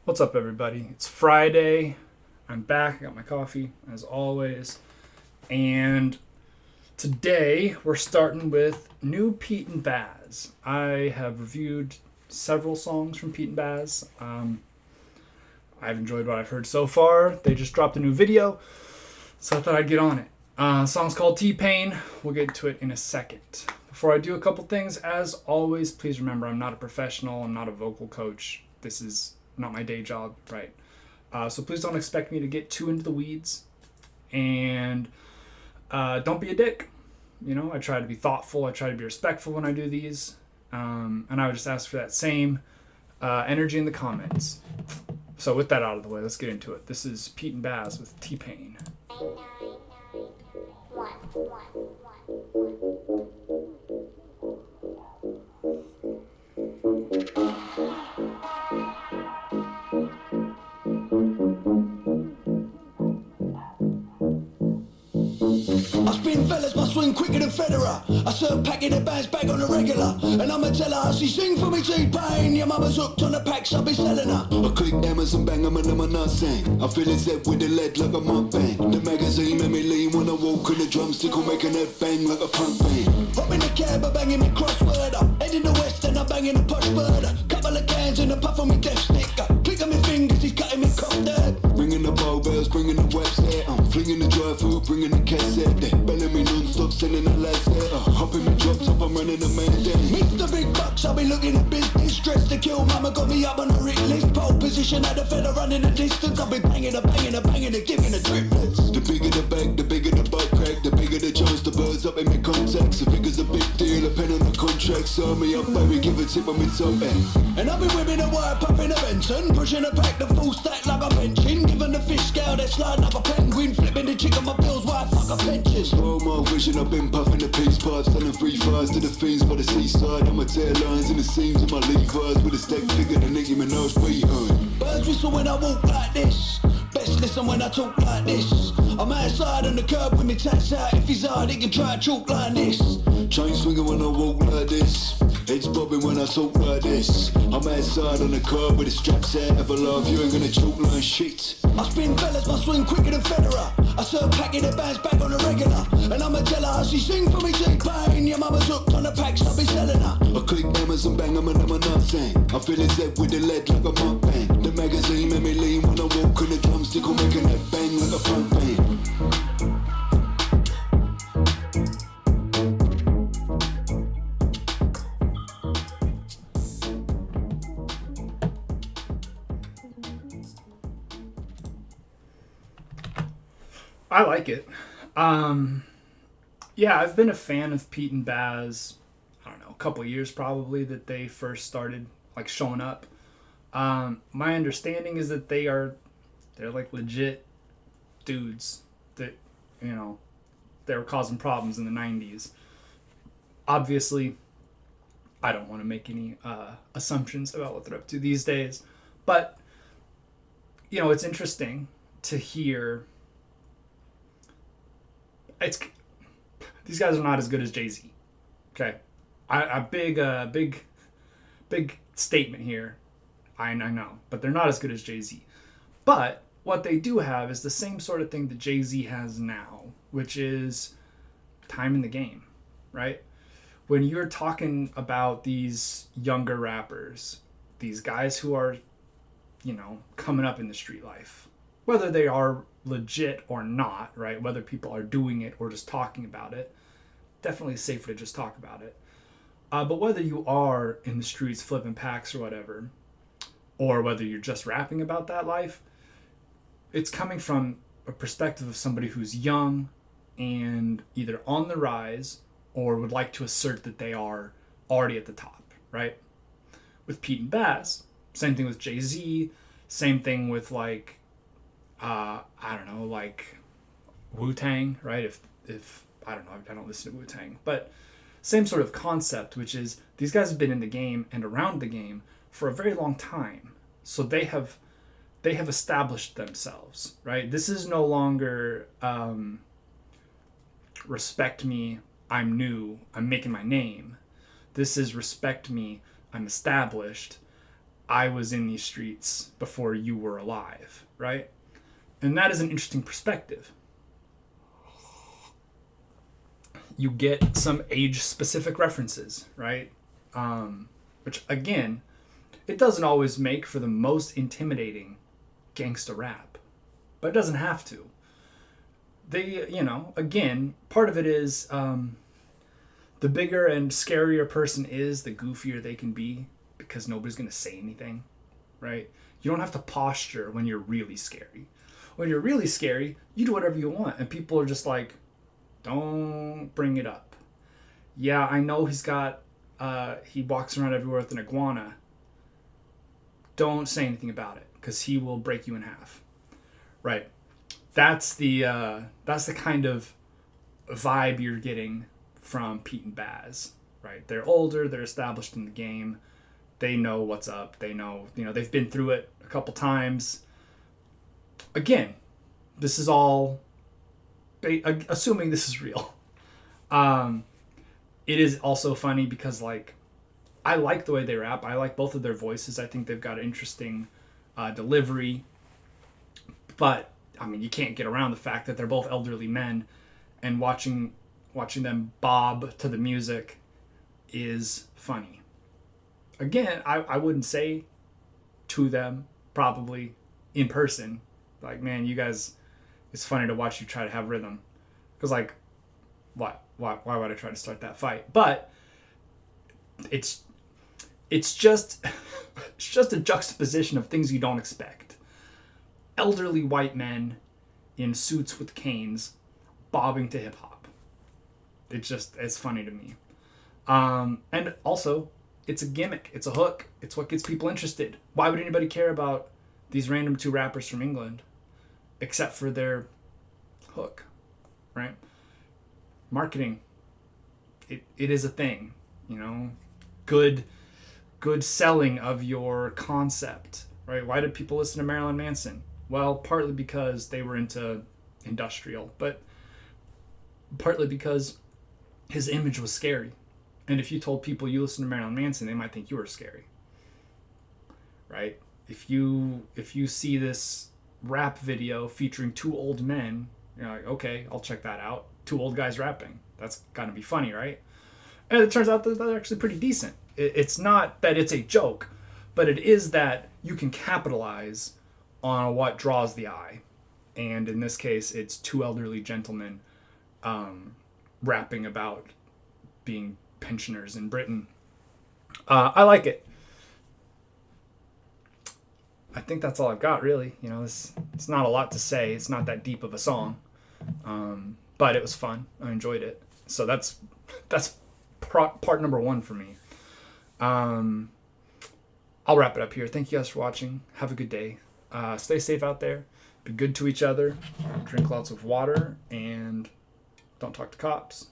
What's up, everybody? It's Friday. I'm back. I got my coffee, as always. And today we're starting with new Pete and BAS. I have reviewed several songs from Pete and BAS. I've enjoyed what I've heard so far. They just dropped a new video, so I thought I'd get on it. The song's called T-Pain. We'll get to it in a second. Before I do a couple things, as always, please remember I'm not a professional. I'm not a vocal coach. This is not my day job, right? So please don't expect me to get too into the weeds. And don't be a dick. You know, I try to be thoughtful. I try to be respectful when I do these. And I would just ask for that same energy in the comments. So with that out of the way, let's get into it. This is Pete and BAS with T-Pain. I spin fellas, my swing quicker than Federer. I serve packing the bands bag on the regular. And I'ma tell her, she sing for me T-Pain. Your mama's hooked on the packs, I'll be selling her. I click Amazon, bang, I'm not saying. I feel it's with the lead like a mukbang. The magazine made me lean when I walk in the drumstick, I'm making that bang like a punk band. Hop in the cab, I'm banging me crossword. Heading the west and I'm banging a push bird. Couple of cans and a puff on me death stick. Click on my fingers, he's cutting me cough dead. Ringing the bow bells, bringing the website. I'm flinging the dry food, bringing the cassette. Belling me non-stop, sending the lads there. Hopping me drop top, I'm running the main day. Mr. Big Bucks, I'll be looking at business. Stressed to kill, mama got me up on the rit list. Pole position, had a fella running the distance. I'll be banging, giving the triplets. The bigger the bag, the bigger the butt crack. The bigger the chance, the birds up in me contacts. The figure's a big deal, a pen on the contract. Sign me up, baby, give a tip on me top end. And I'll be whipping a wire, puffing a Benson. Pushing a pack, the full stack like a benching. Giving the fish scale, they're sliding like a penguin. Flipping the chick on my bills, why fuck a pension. Slow mo vision, I've been puffing the peace pipes. Selling free fires to the fiends by the seaside. I'm a tail lines in the seams of my Levi's. With a stack figure, the Nicki Minaj behind. Birds whistle when I walk like this. Best listen when I talk like this. I'm outside on the curb with me tats out. If he's hard, he can try a chalk like this. Chain swinging when I walk like this. Heads bobbing when I talk like this. I'm outside on the curb with the straps out. Ever love you ain't gonna choke like shit. I spin fellas, my swing quicker than Federer. I serve packing the bands back on the regular. And I'ma tell her, she sing for me T-Pain. Your mama's hooked on the packs, I'll be selling her. I click Amazon, bang, I'm not saying. I feel it's that with the lead like a mukbang. The magazine made me lean when I walk on the drumstick, I'm making that bang like a punk band. I like it. Yeah, I've been a fan of Pete and BAS, I don't know, a couple of years probably that they first started like showing up. My understanding is that they're like legit dudes that, you know, they were causing problems in the 90s. Obviously, I don't want to make any assumptions about what they're up to these days, but, you know, it's interesting to hear. These guys are not as good as Jay-Z. Okay, a big statement here. I know, but they're not as good as Jay-Z. But what they do have is the same sort of thing that Jay-Z has now, which is time in the game, right? When you're talking about these younger rappers, these guys who are, you know, coming up in the street life, whether they are legit or not, right? Whether people are doing it or just talking about it, definitely safer to just talk about it. But whether you are in the streets flipping packs or whatever, or whether you're just rapping about that life, it's coming from a perspective of somebody who's young and either on the rise or would like to assert that they are already at the top, right? With Pete and BAS, same thing with Jay-Z, same thing with like, I don't know, like Wu-Tang, right? If I don't know, I don't listen to Wu-Tang, but same sort of concept, which is these guys have been in the game and around the game for a very long time. So they have established themselves, right? This is no longer respect me, I'm new, I'm making my name. This is respect me, I'm established, I was in these streets before you were alive, right? And that is an interesting perspective. You get some age-specific references, right? Which, again, it doesn't always make for the most intimidating gangsta rap, but it doesn't have to. They, again, part of it is the bigger and scarier person is, the goofier they can be, because nobody's going to say anything, right? You don't have to posture when you're really scary. When you're really scary, you do whatever you want, and people are just like, don't bring it up. Yeah, I know he walks around everywhere with an iguana. Don't say anything about it, because he will break you in half, right? That's the kind of vibe you're getting from Pete and BAS, right? They're older, they're established in the game, they know what's up, they know, they've been through it a couple times. Again, this is all assuming this is real. It is also funny because, like, I like the way they rap. I like both of their voices. I think they've got interesting delivery. But, I mean, you can't get around the fact that they're both elderly men, and watching them bob to the music is funny. Again, I wouldn't say to them, probably, in person, like, man, you guys, it's funny to watch you try to have rhythm. Because, like, why would I try to start that fight? But it's just a juxtaposition of things you don't expect. Elderly white men in suits with canes bobbing to hip hop. It's funny to me. And also, it's a gimmick. It's a hook. It's what gets people interested. Why would anybody care about these random two rappers from England except for their hook, right? Marketing. It is a thing, Good selling of your concept, right? Why did people listen to Marilyn Manson? Well, partly because they were into industrial, but partly because his image was scary. And if you told people you listen to Marilyn Manson, they might think you were scary, right? If you see this rap video featuring two old men, you're like, okay, I'll check that out. Two old guys rapping. That's gotta be funny, right? And it turns out that they're actually pretty decent. It's not that it's a joke, but it is that you can capitalize on what draws the eye. And in this case, it's two elderly gentlemen rapping about being pensioners in Britain. I like it. I think that's all I've got, really. It's not a lot to say. It's not that deep of a song. But it was fun. I enjoyed it. So that's part number one for me. I'll wrap it up here. Thank you guys for watching. Have a good day. Stay safe out there. Be good to each other. Drink lots of water. And don't talk to cops.